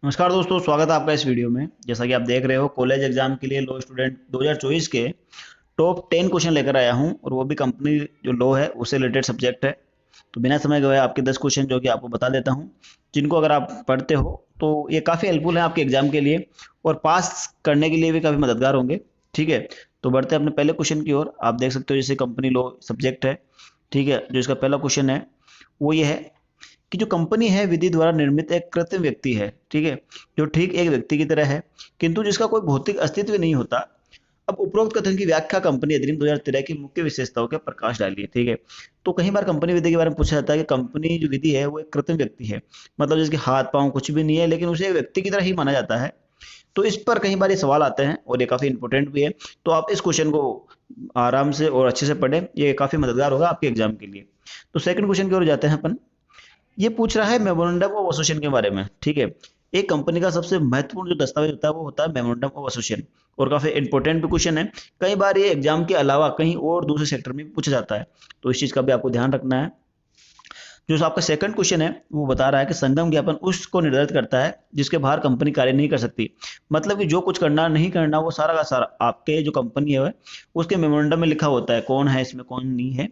नमस्कार दोस्तों, स्वागत है आपका इस वीडियो में। जैसा कि आप देख रहे हो, कॉलेज एग्जाम के लिए लॉ स्टूडेंट 2024 के टॉप 10 क्वेश्चन लेकर आया हूं, और वो भी कंपनी जो लॉ है उससे रिलेटेड सब्जेक्ट है। तो बिना समय गवाए आपके 10 क्वेश्चन जो कि आपको बता देता हूं, जिनको अगर आप पढ़ते हो तो ये काफ़ी हेल्पफुल है आपके एग्जाम के लिए, और पास करने के लिए भी काफ़ी मददगार होंगे। ठीक है, तो बढ़ते हैं अपने पहले क्वेश्चन की ओर। आप देख सकते हो जैसे कंपनी लॉ सब्जेक्ट है। ठीक है, जो इसका पहला क्वेश्चन है वो ये है कि जो कंपनी है विधि द्वारा निर्मित एक कृत्रिम व्यक्ति है। ठीक है, जो ठीक एक व्यक्ति की तरह है किंतु जिसका कोई भौतिक अस्तित्व नहीं होता। अब उपरोक्त कथन की व्याख्या कंपनी अधिनियम 2013 की मुख्य विशेषताओं के प्रकाश डालिए। ठीक है, तो कई बार कंपनी विधि के बारे में पूछा जाता है कि कंपनी जो विधि है वो एक कृत्रिम व्यक्ति है, मतलब जिसके हाथ पांव कुछ भी नहीं है, लेकिन उसे एक व्यक्ति की तरह ही माना जाता है। तो इस पर कई बार ये सवाल आते हैं और ये काफी इंपॉर्टेंट भी है। तो आप इस क्वेश्चन को आराम से और अच्छे से पढ़ें, ये काफी मददगार होगा आपके एग्जाम के लिए। तो सेकंड क्वेश्चन की ओर जाते हैं अपन। ये पूछ रहा है मेमोरेंडम ऑफ एसोसिएशन के बारे में। ठीक है, एक कंपनी का सबसे महत्वपूर्ण जो दस्तावेज होता है वो होता है मेमोरेंडम ऑफ एसोसिएशन, और काफी इंपॉर्टेंट भी क्वेश्चन है। कई बार ये एग्जाम के अलावा कहीं और दूसरे सेक्टर में भी पूछा जाता है, तो इस चीज का भी आपको ध्यान रखना है। जो आपका सेकंड क्वेश्चन है वो बता रहा है कि संगम ज्ञापन उसको निर्धारित करता है जिसके बाहर कंपनी कार्य नहीं कर सकती। मतलब कि जो कुछ करना नहीं करना वो सारा का सारा आपके जो कंपनी है उसके मेमोरेंडम में लिखा होता है, कौन है इसमें कौन नहीं है।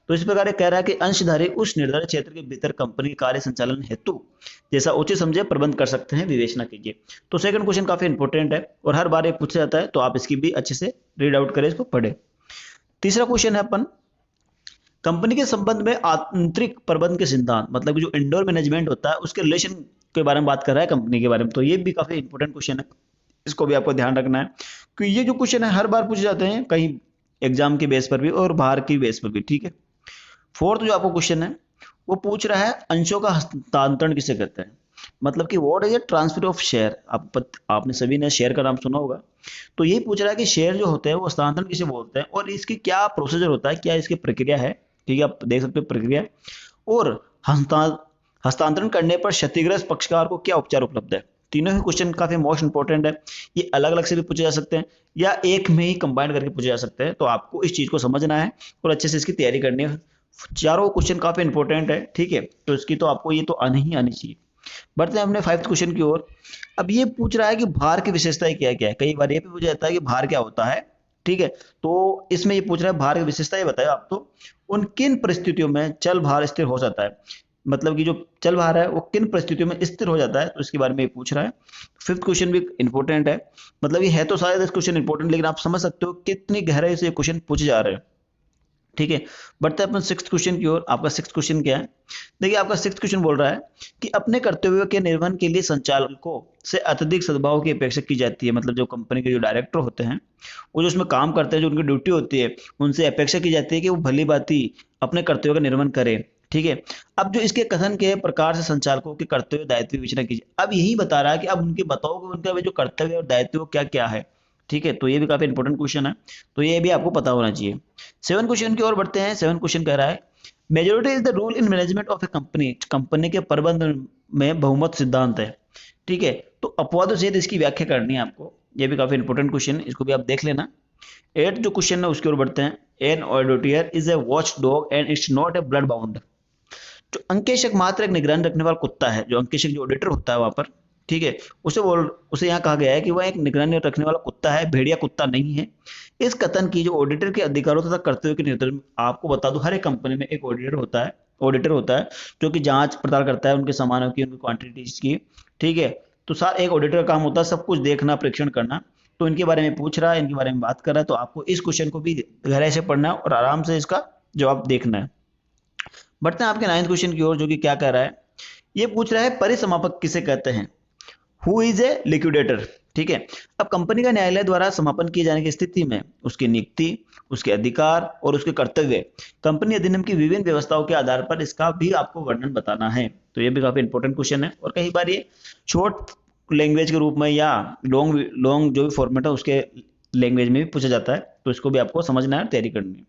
तो इस प्रकार ये कह रहा है कि अंशधारी उस निर्धारित क्षेत्र के भीतर कंपनी के कार्य संचालन हेतु जैसा उचित समझे प्रबंध कर सकते हैं, विवेचना कीजिए। तो सेकंड क्वेश्चन काफी इंपॉर्टेंट है और हर बार ये पूछा जाता है, तो आप इसकी भी अच्छे से रीड आउट करें, इसको पढ़े। तीसरा क्वेश्चन है अपन, कंपनी के संबंध में आंतरिक प्रबंधन के सिद्धांत, मतलब कि जो इंडोर मैनेजमेंट होता है उसके रिलेशन के बारे में बात कर रहा है कंपनी के बारे में। तो ये भी काफी इंपॉर्टेंट क्वेश्चन है, इसको भी आपको ध्यान रखना है, क्योंकि ये जो क्वेश्चन है हर बार पूछे जाते हैं, कहीं एग्जाम के बेस पर भी और बाहर की बेस पर भी। ठीक है, फोर्थ जो आपको क्वेश्चन है वो पूछ रहा है अंशों का हस्तांतरण किसे कहते हैं, मतलब कि what is a transfer of share. आपने सभी ने शेयर का नाम सुना होगा। तो यही पूछ रहा है कि शेयर जो होते हैं वो हस्तांतरण किसे बोलते हैं और इसकी क्या प्रोसीजर होता है, क्या इसकी प्रक्रिया है। ठीक है, आप देख सकते हो प्रक्रिया। और हस्तांतरण करने पर क्षतिग्रस्त पक्षकार को क्या उपचार उपलब्ध है। तीनों ही क्वेश्चन काफी मोस्ट इंपोर्टेंट है। ये अलग अलग से भी पूछे जा सकते हैं या एक में ही कंबाइन करके पूछे जा सकते हैं, तो आपको इस चीज को समझना है और अच्छे से इसकी तैयारी करनी है। चारों क्वेश्चन काफी इंपॉर्टेंट है। ठीक है, तो इसकी तो आपको ये तो आनी ही आनी चाहिए। बढ़ते हैं अपने फाइव्थ क्वेश्चन की ओर। अब ये पूछ रहा है कि भार की विशेषताएं क्या क्या है। कई बार ये भी पूछा जाता है कि भार क्या होता है। ठीक है, तो इसमें ये पूछ रहा है भार की विशेषताएं बताओ आप, तो उन किन परिस्थितियों में चल भार स्थिर हो जाता है, मतलब कि जो चल भार है वो किन परिस्थितियों में स्थिर हो जाता है, तो इसके बारे में ये पूछ रहा है। फिफ्थ क्वेश्चन भी इंपॉर्टेंट है, मतलब ये है तो शायद इस क्वेश्चन इंपॉर्टेंट, लेकिन आप समझ सकते हो कितनी गहराई से ये क्वेश्चन पूछे जा रहे हैं। ठीक है, बढ़ते हैं अपन सिक्स क्वेश्चन की ओर। आपका सिक्स क्वेश्चन क्या है, देखिए आपका सिक्स क्वेश्चन बोल रहा है कि अपने कर्तव्यों के निर्वहन के लिए संचालकों से अत्यधिक सद्भाव की अपेक्षा की जाती है। मतलब जो कंपनी के जो डायरेक्टर होते हैं वो जो उसमें काम करते हैं, जो उनकी ड्यूटी होती है, उनसे अपेक्षा की जाती है कि वो भली भांति अपने कर्तव्यों का निर्वहन करें। ठीक है, अब जो इसके कथन के प्रकार से संचालकों के कर्तव्य दायित्व विवेचना कीजिए। अब यही बता रहा है कि अब उनके बताओ कि उनका जो कर्तव्य और दायित्व क्या क्या है। ठीक है, तो ये भी काफी इंपॉर्टेंट क्वेश्चन है, तो ये भी आपको पता होना चाहिए। सेवन क्वेश्चन की ओर बढ़ते हैं। सेवन क्वेश्चन कह रहा है majority is the rule in management of A company. Company के प्रबंधन में बहुमत सिद्धांत है। ठीक है, तो अपवादों सहित इसकी व्याख्या करनी है आपको। ये भी काफी इंपॉर्टेंट क्वेश्चन है, इसको भी आप देख लेना। एट जो क्वेश्चन है उसकी ओर बढ़ते हैं। An auditor is a watch dog and it's not a blood bound. जो अंकेशक मात्र एक निगरानी रखने वाला कुत्ता है, जो अंकेशक जो ऑडिटर होता है वहां पर, ठीक है, उसे यहाँ कहा गया है कि वह एक निगरानी रखने वाला कुत्ता है, भेड़िया कुत्ता नहीं है। इस कथन की जो ऑडिटर के अधिकारों तथा कर्तव्यों के निर्धारण, आपको बता दूं हर एक कंपनी में एक ऑडिटर होता है जो कि जांच पड़ताल करता है उनके सामानों की, उनकी क्वांटिटीज की। ठीक है, तो सार एक ऑडिटर का काम होता है सब कुछ देखना, परीक्षण करना। तो इनके बारे में पूछ रहा है, इनके बारे में बात कर रहा है, तो आपको इस क्वेश्चन को भी गहराई से पढ़ना है और आराम से इसका जवाब देखना है। बढ़ते हैं आपके नाइन्थ क्वेश्चन की ओर, जो कि क्या कह रहा है, ये पूछ रहा है परिसमापक किसे कहते हैं। Who is a liquidator. ठीक है, अब कंपनी का न्यायालय द्वारा समापन किए जाने की स्थिति में उसकी नियुक्ति, उसके अधिकार और उसके कर्तव्य कंपनी अधिनियम की विभिन्न व्यवस्थाओं के आधार पर इसका भी आपको वर्णन बताना है। तो ये भी काफी इंपॉर्टेंट क्वेश्चन है, और कई बार ये शॉर्ट लैंग्वेज के रूप में या लॉन्ग जो भी फॉर्मेट है उसके लैंग्वेज में भी पूछा जाता है, तो इसको भी आपको समझना है, तैयारी करनी है।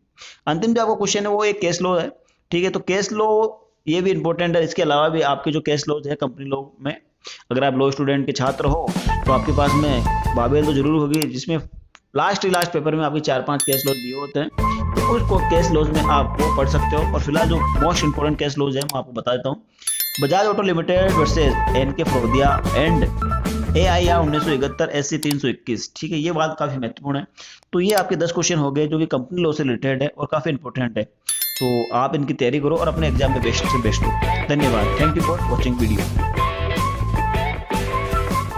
अंतिम जो आपको क्वेश्चन है वो एक केस लॉ है। ठीक है, तो केस लॉ ये भी इंपॉर्टेंट है। इसके अलावा भी आपके जो केस लॉज है कंपनी लॉ में, अगर आप लॉ स्टूडेंट के छात्र हो तो आपके पास में बाबेल तो जरूर होगी, जिसमें लास्ट पेपर में आपके 4-5 केस लॉज दिए होते हैं, तो उसको केस लॉज में आप वो पढ़ सकते हो। और फिलहाल जो मोस्ट इंपोर्टेंट केस लॉज है मैं आपको बता देता हूँ। Bajaj Auto Limited versus N K Firodia and AIR 1971, SC 321। ठीक है, ये बात काफी महत्वपूर्ण है। तो ये आपके 10 क्वेश्चन हो गए जो कि कंपनी लॉ से रिलेटेड है और काफी इंपॉर्टेंट है। तो आप इनकी तैयारी करो और अपने एग्जाम में बेस्ट से बेस्ट हो। धन्यवाद। Thank you for watching video.